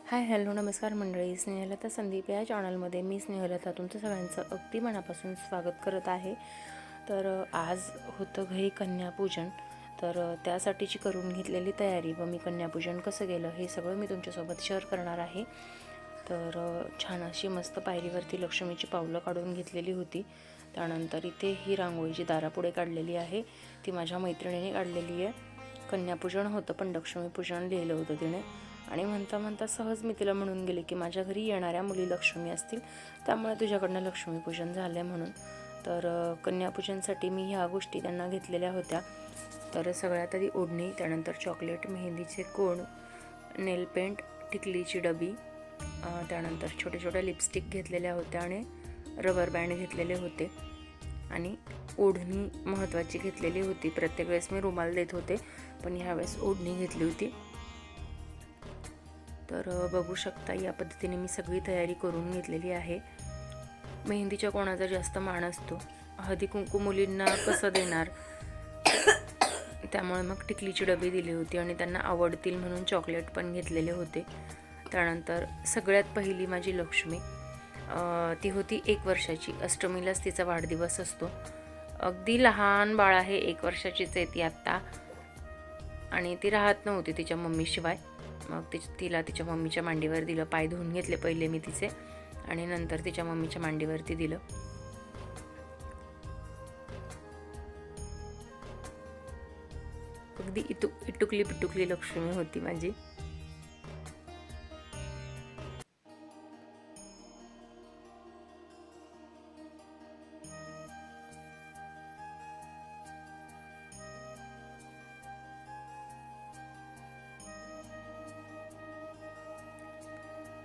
Hi hello नमस्कार मंडळी, स्नेहलता संदीप या चॅनलमध्ये मी स्नेहलता तुमचं सगळ्यांचं अगदी मनापासून स्वागत करत आहे. तर आज होतं घरी कन्यापूजन. तर त्यासाठीची करून घेतलेली तयारी व मी कन्यापूजन कसं केलं हे सगळं मी तुमच्यासोबत शेअर करणार आहे. तर छान अशी मस्त पायरीवरती लक्ष्मीची पावलं काढून घेतलेली होती. त्यानंतर इथे ही रांगोळीची दारापुढे काढलेली आहे, ती माझ्या मैत्रिणीने काढलेली आहे. कन्यापूजन होतं पण लक्ष्मीपूजन लिहिलं होतं तिने, आणि म्हणता म्हणता सहज मी तिला म्हणून गेले की माझ्या घरी येणाऱ्या मुली लक्ष्मी असतील, त्यामुळे तुझ्याकडनं लक्ष्मीपूजन झालं आहे म्हणून. तर कन्यापूजनसाठी मी ह्या गोष्टी त्यांना घेतलेल्या होत्या. तर सगळ्यात आधी ओढणी, त्यानंतर चॉकलेट, मेहंदीचे कोण, नेलपेंट, टिकलीची डबी, त्यानंतर छोट्या छोट्या लिपस्टिक घेतलेल्या होत्या आणि रबर बँड घेतलेले होते. आणि ओढणी महत्त्वाची घेतलेली होती. प्रत्येक वेळेस मी रुमाल देत होते, पण ह्यावेळेस ओढणी घेतली होती. तर बघू शकता या पद्धतीने मी सगळी तयारी करून घेतलेली आहे. मेहंदीच्या कोणाचा जास्त मान असतो, हळदी कुंकू मुलींना कसं देणार, त्यामुळे मग टिकलीची डबी दिली होती आणि त्यांना आवडतील म्हणून चॉकलेट पण घेतलेले होते. त्यानंतर सगळ्यात पहिली माझी लक्ष्मी, ती होती 1 वर्षाची. अष्टमीलाच तिचा वाढदिवस असतो. अगदी लहान बाळ आहे, 1 वर्षाचीच आहे ती आत्ता. आणि ती राहत नव्हती तिच्या मम्मीशिवाय. मग तिला तिच्या मम्मीच्या मांडीवर दिलं. पाय धुवून घेतले पहिले मी तिचे, आणि नंतर तिच्या मम्मीच्या मांडीवरती दिलं. अगदी इटुकली पिटुकली लक्ष्मी होती माझी.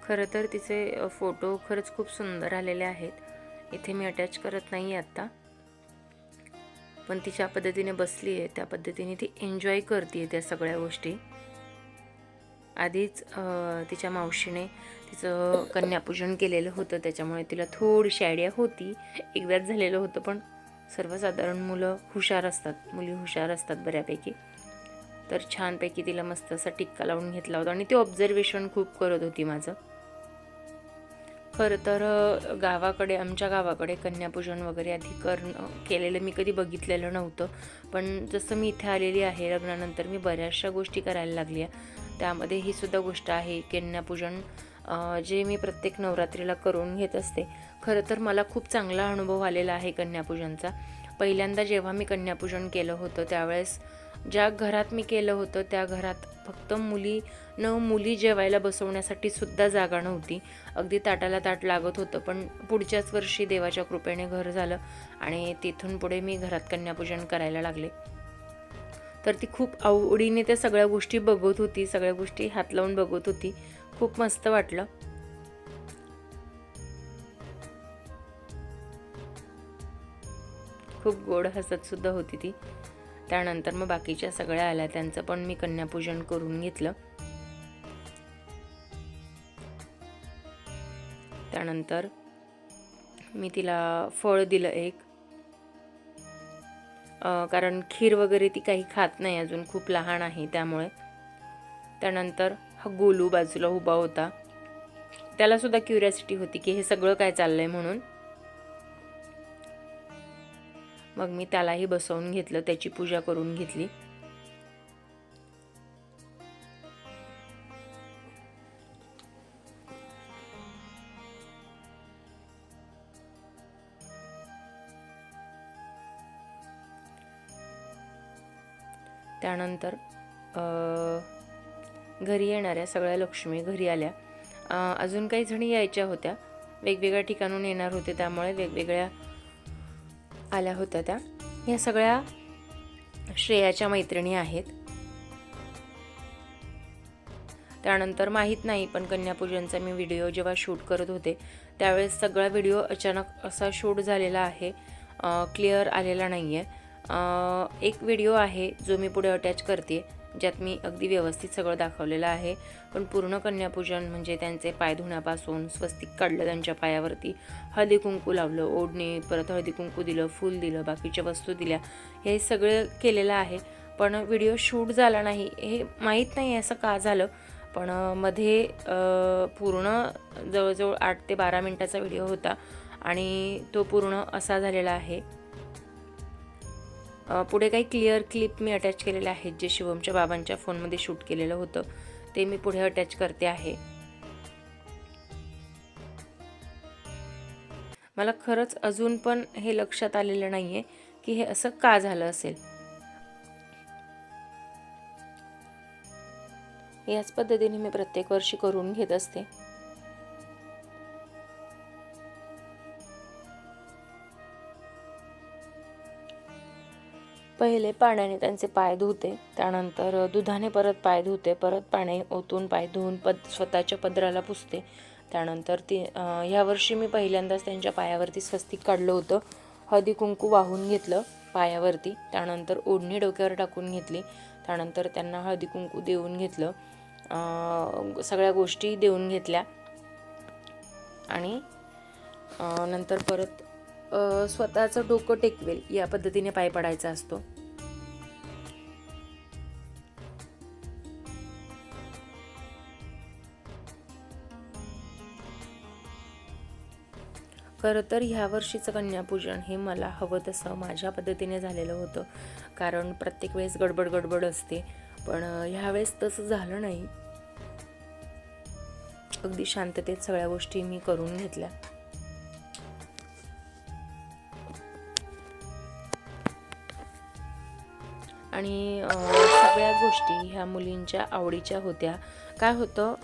खरं तर तिचे फोटो खरंच खूप सुंदर आलेले आहेत. इथे मी अटॅच करत नाही आहे आत्ता, पण तिच्या पद्धतीने बसली आहे त्या पद्धतीने ती एन्जॉय करते त्या सगळ्या गोष्टी. आधीच तिच्या मावशीने तिचं कन्यापूजन केलेलं होतं, त्याच्यामुळे तिला थोडीशी आयडिया होती. एकदाच झालेलं होतं, पण सर्वसाधारण मुलं हुशार असतात, मुली हुशार असतात बऱ्यापैकी. तर छानपैकी तिला मस्त असा टिक्का लावून घेतला होता आणि ती ऑब्झर्वेशन खूप करत होती माझं. खरं तर आमच्या गावाकडे कन्यापूजन वगैरे आधी केलेलं मी कधी बघितलेलं नव्हतं. पण जसं मी इथे आलेली आहे लग्नानंतर मी बऱ्याचशा गोष्टी करायला लागली आहे. त्यामध्ये ही सुद्धा गोष्ट आहे. कन्यापूजन जे मी प्रत्येक नवरात्रीला करून घेत असते. खरं तर मला खूप चांगला अनुभव आलेला आहे कन्यापूजनचा. पहिल्यांदा जेव्हा मी कन्यापूजन केलं होतं त्यावेळेस ज्या घरात मी केलं होतं त्या घरात फक्त मुली जेवायला बसवण्यासाठी सुद्धा जागा नव्हती. अगदी ताटाला ताट लागत होतं. पण पुढच्याच वर्षी देवाच्या कृपेने घर झालं आणि तिथून पुढे मी घरात कन्यापूजन करायला लागले. तर ती खूप आवडीने त्या सगळ्या गोष्टी बघत होती, सगळ्या गोष्टी हात लावून बघत होती. खूप मस्त वाटलं. खूप गोड हसत सुद्धा होती ती. त्यानंतर मग बाकीच्या सगळ्या आल्या, त्यांचं पण मी कन्यापूजन करून घेतलं. त्यानंतर मी तिला फळ दिलं एक, कारण खीर वगैरे ती काही खात नाही अजून, खूप लहान आहे त्यामुळे. त्यानंतर हा गोलू बाजूला उभा होता, त्याला सुद्धा क्युरियोसिटी होती की हे सगळं काय चाललंय म्हणून. मग मी त्यालाही बसवून घेतलं, त्याची पूजा करून घेतली. त्यानंतर घरी येणाऱ्या सगळ्या लक्ष्मी घरी आल्या. अजून काही जणी यायच्या होत्या, वेगवेगळ्या ठिकाणून येणार होते, त्यामुळे वेगवेगळ्या आल्या होत्या त्या. या सगळ्या श्रेयाच्या मैत्रिणी आहेत. त्यानंतर माहीत नाही, पण कन्यापूजनचा मी व्हिडिओ जेव्हा शूट करत होते त्यावेळेस सगळा व्हिडिओ अचानक असा शूट झालेला आहे, क्लिअर आलेला नाही आहे. एक व्हिडिओ आहे जो मी पुढे अटॅच करते, ज्यात मी अगदी व्यवस्थित सगळं दाखवलेलं आहे. पण पूर्ण कन्यापूजन म्हणजे त्यांचे पाय धुण्यापासून, स्वस्तिक काढलं त्यांच्या पायावरती, हळदी कुंकू लावलं, ओढणी, परत हळदी कुंकू दिलं, फूल दिलं, बाकीच्या वस्तू दिल्या, हे सगळं केलेलं आहे. पण व्हिडिओ शूट झाला नाही, हे माहीत नाही असं का झालं. पण मध्ये पूर्ण जवळजवळ 8 ते 12 मिनटाचा व्हिडिओ होता आणि तो पूर्ण असा झालेला आहे. पुढे काही क्लिअर क्लिप मी अटॅच केलेले आहेत जे शिवमच्या बाबांच्या फोनमध्ये शूट केलेलं होतं ते मी पुढे अटॅच करते आहे. मला खरंच अजून पण हे लक्षात आलेलं नाहीये की हे असं का झालं असेल. याच पद्धतीने मी प्रत्येक वर्षी करून घेत असते. पहिले पाण्याने त्यांचे पाय धुते, त्यानंतर दुधाने परत पाय धुते, परत पाणी ओतून पाय धुवून स्वतःच्या पदराला पुसते. त्यानंतर ह्या वर्षी मी पहिल्यांदाच त्यांच्या पायावरती स्वस्तिक काढलं होतं. हळदी कुंकू वाहून घेतलं पायावरती, त्यानंतर ओढणी डोक्यावर टाकून घेतली, त्यानंतर त्यांना हळदी कुंकू देऊन घेतलं, सगळ्या गोष्टी देऊन घेतल्या आणि नंतर परत स्वतःचं डोकं टेकवेल या पद्धतीने पाय पडायचा असतो. खरं तर ह्या वर्षीचं कन्यापूजन हे मला हवं तसं माझ्या पद्धतीने झालेलं होतं, कारण प्रत्येक वेळेस गडबड असते, पण ह्यावेळेस तसं झालं नाही. अगदी शांततेत सगळ्या गोष्टी मी करून घेतल्या. आणि सगळ्या गोष्टी ह्या मुलींच्या आवडीच्या होत्या. काय होतं,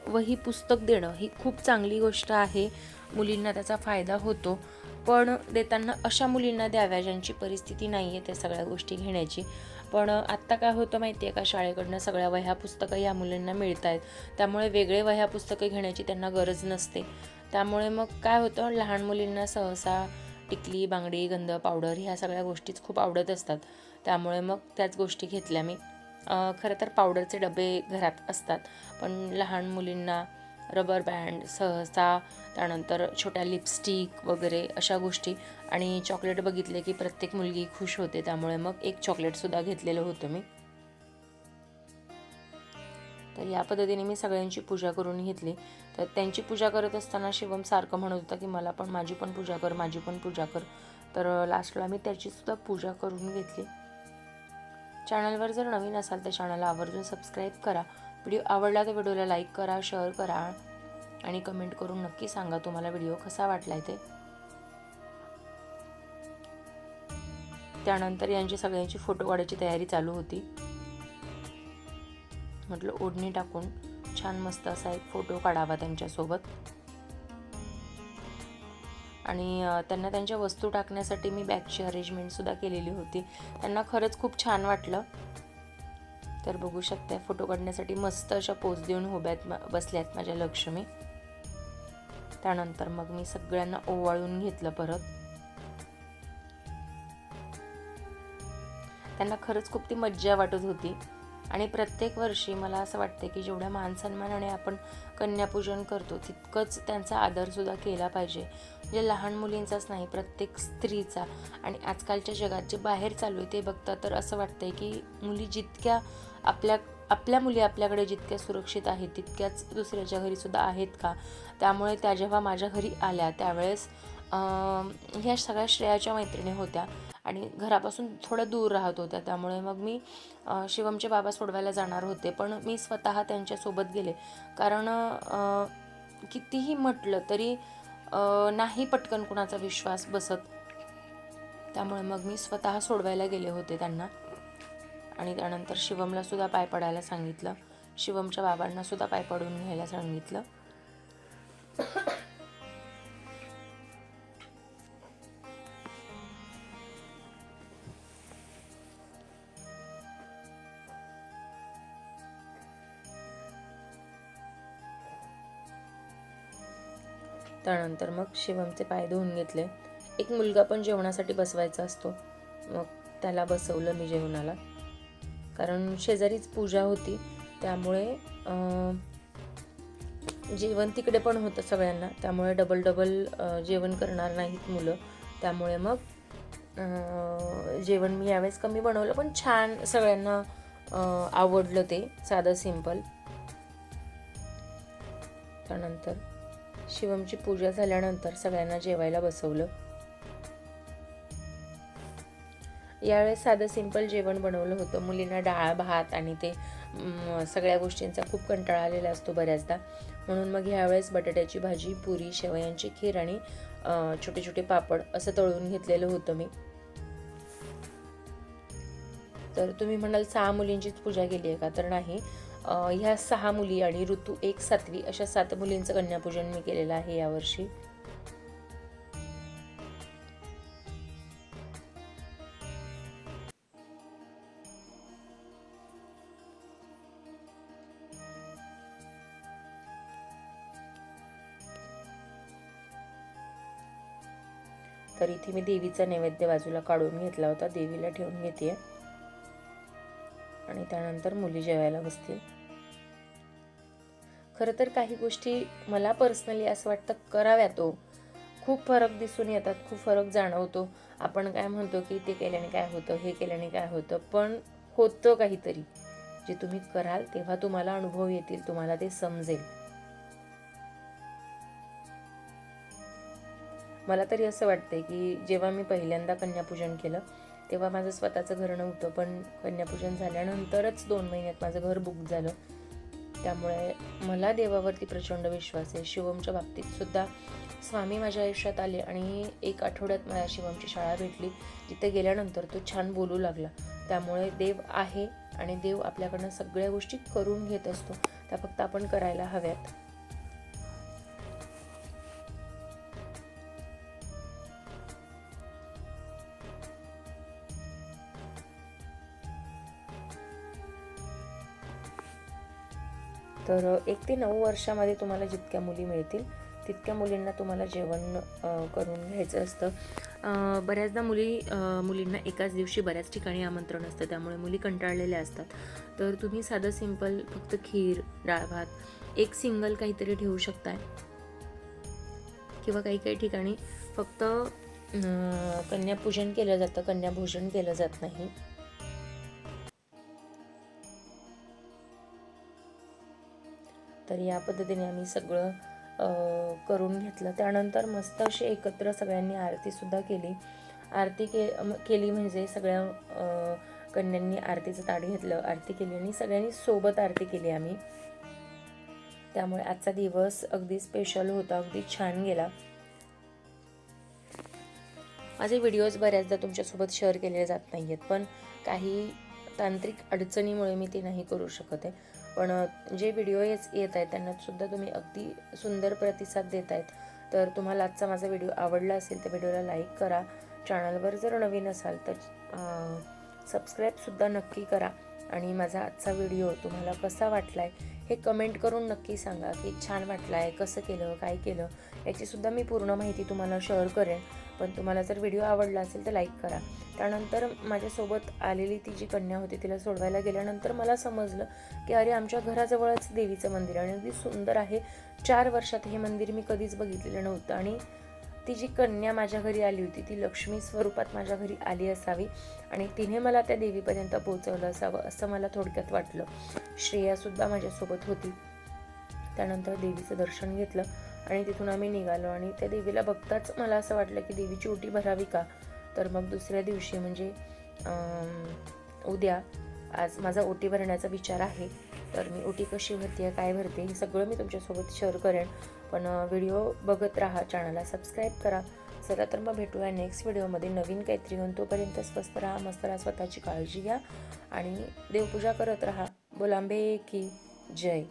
वही पुस्तक देणं ही खूप चांगली गोष्ट आहे, मुलींना त्याचा फायदा होतो, पण देताना अशा मुलींना द्याव्या ज्यांची परिस्थिती नाही आहे त्या सगळ्या गोष्टी घेण्याची. पण आत्ता काय होतं माहिती आहे का, शाळेकडनं सगळ्या वह्या पुस्तकं या मुलींना मिळत आहेत, त्यामुळे वेगळे वह्या पुस्तकं घेण्याची त्यांना गरज नसते. त्यामुळे मग काय होतं, लहान मुलींना सहसा टिकली, बांगडी, गंध, पावडर ह्या सगळ्या गोष्टीच खूप आवडत असतात, त्यामुळे मग त्याच गोष्टी घेतल्या मी. खरं तर पावडरचे डबे घरात असतात, पण लहान मुलींना रबर बँड सहसा, त्यानंतर छोट्या लिपस्टिक वगैरे अशा गोष्टी, आणि चॉकलेट बघितले की प्रत्येक मुलगी खुश होते, त्यामुळे मग एक चॉकलेटसुद्धा घेतलेलं होतं मी. तर या पद्धतीने मी सगळ्यांची पूजा करून घेतली. तर त्यांची पूजा करत असताना शिवम सारखं म्हणत होता की मला पण माझी पण पूजा कर, माझी पण पूजा कर. तर लास्टला मी त्याचीसुद्धा पूजा करून घेतली. चॅनलवर जर नवीन असाल तर चॅनलला आवर्जून सबस्क्राईब करा. व्हिडिओ आवडला तर व्हिडिओला लाईक करा, शेअर करा आणि कमेंट करून नक्की सांगा तुम्हाला व्हिडिओ कसा वाटलाय ते. त्यानंतर यांची सगळ्यांची फोटो काढायची तयारी चालू होती. म्हटलं ओढणी टाकून छान मस्त असा एक फोटो काढावा त्यांच्यासोबत. आणि त्यांना त्यांच्या वस्तू टाकण्यासाठी मी बॅगची अरेंजमेंटसुद्धा केलेली होती. त्यांना खरंच खूप छान वाटलं. तर बघू शकता फोटो काढण्यासाठी मस्त अशा पोज देऊन बसल्यात माझ्या लक्ष्मी. त्यानंतर मग मी सगळ्यांना ओवाळून घेतलं परत. त्यांना खरंच खूप ती मज्जा वाटत होती. आणि प्रत्येक वर्षी मला असं वाटतं की जेवढ्या मानसन्मानाने आपण कन्यापूजन करतो तितकंच त्यांचा आदरसुद्धा केला पाहिजे. म्हणजे लहान मुलींचाच नाही, प्रत्येक स्त्रीचा. आणि आजकालच्या जगात जे बाहेर चालू आहे ते बघता तर असं वाटतंय की मुली जितक्या आपल्या मुली आपल्याकडे जितक्या सुरक्षित आहेत तितक्याच दुसऱ्याच्या घरीसुद्धा आहेत का. त्यामुळे त्या जेव्हा माझ्या घरी आल्या त्यावेळेस ह्या सगळ्या श्रेयाच्या मैत्रिणी होत्या आणि घरापासून थोडं दूर राहत होत्या. त्यामुळे मग मी शिवमचे बाबा सोडवायला जाणार होते, पण मी स्वतः त्यांच्यासोबत गेले, कारण कितीही म्हटलं तरी नाही पटकन कुणाचा विश्वास बसत. त्यामुळे मग मी स्वतः सोडवायला गेले होते त्यांना. आणि त्यानंतर शिवमला सुद्धा पाय पडायला सांगितलं, शिवमच्या बाबांना सुद्धा पाय पडून घ्यायला सांगितलं. त्यानंतर मग शिवमचे पाय धुवून घेतले. एक मुलगा पण जेवणासाठी बसवायचा असतो, मग त्याला बसवलं मी जेवणाला, कारण शेजारीच पूजा होती, त्यामुळे जेवण तिकडे पण होतं सगळ्यांना, त्यामुळे डबल जेवण करणार नाहीत मुलं. त्यामुळे मग जेवण मी यावेळेस कमी बनवलं, पण छान सगळ्यांना आवडलं ते, साधं सिंपल. त्यानंतर शिवमची पूजा झाल्यानंतर सगळ्यांना जेवायला बसवलं. यावेळेस साधं सिंपल जेवण बनवलं होतं. मुलींना डाळ भात आणि ते सगळ्या गोष्टींचा खूप कंटाळा आलेला असतो बऱ्याचदा, म्हणून मग यावेळेस बटाट्याची भाजी, पुरी, शेवयांची खीर आणि छोटे छोटे पापड असं तळून घेतलेलं होतं मी. तर तुम्ही म्हणाल 6 मुलींचीच पूजा केली आहे का, तर नाही. ह्या 6 मुली आणि ऋतू 1 सातवी अशा 7 मुलींचं कन्यापूजन मी केलेलं आहे यावर्षी. तर इथे मी देवीचा नैवेद्य बाजूला काढून घेतला होता, देवीला ठेवून घेते आणि त्यानंतर मुली जेवायला बसतील. खरं तर काही गोष्टी मला पर्सनली असं वाटतं कराव्यात. खूप फरक दिसून येतात, खूप फरक जाणवतो. आपण काय म्हणतो की ते केल्याने काय होतं, हे केल्याने काय होतं, पण होतं काहीतरी. जे तुम्ही कराल तेव्हा तुम्हाला अनुभव येतील, तुम्हाला ते समजेल. मला तरी असं वाटतंय की जेव्हा मी पहिल्यांदा कन्यापूजन केलं तेव्हा माझं स्वतःचं घर नव्हतं, पण कन्यापूजन झाल्यानंतरच 2 महिन्यात माझं घर बुक झालं. त्यामुळे मला देवावरती प्रचंड विश्वास आहे. शिवमच्या बाबतीत सुद्धा स्वामी माझ्या आयुष्यात आले आणि 1 आठवड्यात मला शिवमची शाळा भेटली. तिथे गेल्यानंतर तो छान बोलू लागला. त्यामुळे देव आहे आणि देव आपल्याकडनं सगळ्या गोष्टी करून घेत असतो, त्या फक्त आपण करायला हव्यात. तर 1 ते 9 वर्षामध्ये तुम्हाला जितक्या मुली मिळतील तितक्या मुलींना तुम्हाला जेवण करून घ्यायचं असतं. बऱ्याचदा मुलींना एकाच दिवशी बऱ्याच ठिकाणी आमंत्रण असतं, त्यामुळे मुली कंटाळलेल्या असतात. तर तुम्ही साधं सिंपल फक्त खीर, डाळ भात, एक सिंगल काहीतरी ठेवू शकताय, किंवा काही काही ठिकाणी फक्त कन्यापूजन केलं जातं, कन्याभोजन केलं जात नाही. तर या पद्धतीने आम्ही सगळं करून घेतलं. त्यानंतर मस्त अशी एकत्र सगळ्यांनी आरतीसुद्धा केली. आरती केली म्हणजे सगळ्या कन्यांनी आरतीचं ताट घेतलं, आरती केली आणि सगळ्यांनी सोबत आरती केली आम्ही. त्यामुळे आजचा दिवस अगदी स्पेशल होता, अगदी छान गेला. माझे व्हिडिओज बऱ्याचदा तुमच्यासोबत शेअर केले जात नाही आहेत, पण काही तांत्रिक अडचणीमुळे मी ते नाही करू शकत आहे. पण जे व्हिडिओ येत आहेत त्यांना सुद्धा तुम्ही अगदी सुंदर प्रतिसाद देत आहेत. तर तुम्हाला आजचा माझा व्हिडिओ आवडला असेल तर व्हिडिओला लाईक करा. चॅनलवर जर नवीन असाल तर सबस्क्राईबसुद्धा नक्की करा. आणि माझा आजचा व्हिडिओ तुम्हाला कसा वाटला आहे हे कमेंट करून नक्की सांगा की छान वाटला आहे, कसं केलं, काय केलं, याचीसुद्धा मी पूर्ण माहिती तुम्हाला शेअर करेन. पण तुम्हाला जर व्हिडिओ आवडला असेल तर लाईक करा. त्यानंतर माझ्यासोबत आलेली ती जी कन्या होती तिला सोडवायला गेल्यानंतर मला समजलं की अरे आमच्या घराजवळच देवीचं मंदिर आणि अगदी सुंदर आहे. 4 वर्षात हे मंदिर मी कधीच बघितलेलं नव्हतं आणि ती जी कन्या माझ्या घरी आली होती ती लक्ष्मी स्वरूपात माझ्या घरी आली असावी आणि तिने मला त्या देवीपर्यंत पोहोचवलं असावं असं मला थोडक्यात वाटलं. श्रेयासुद्धा माझ्यासोबत होती. त्यानंतर देवीचं दर्शन घेतलं आणि तिथून आम्ही निघालो आणि त्या देवीला बघताच मला असं वाटलं की देवीची ओटी भरावी का. तर मग दुसऱ्या दिवशी म्हणजे उद्या आज माझा ओटी भरण्याचा विचार आहे. तर मी ओटी कशी भरते, काय भरते हे सगळं मी तुमच्यासोबत शेअर करेन. पण व्हिडिओ बघत राहा, चॅनलला सबस्क्राईब करा. चला तर मग भेटूया नेक्स्ट व्हिडिओमध्ये नवीन काहीतरी घेऊन. तोपर्यंत स्वस्त राहा, मस्त राहा, स्वतःची काळजी घ्या आणि देवपूजा करत राहा. बोलांबे की जय.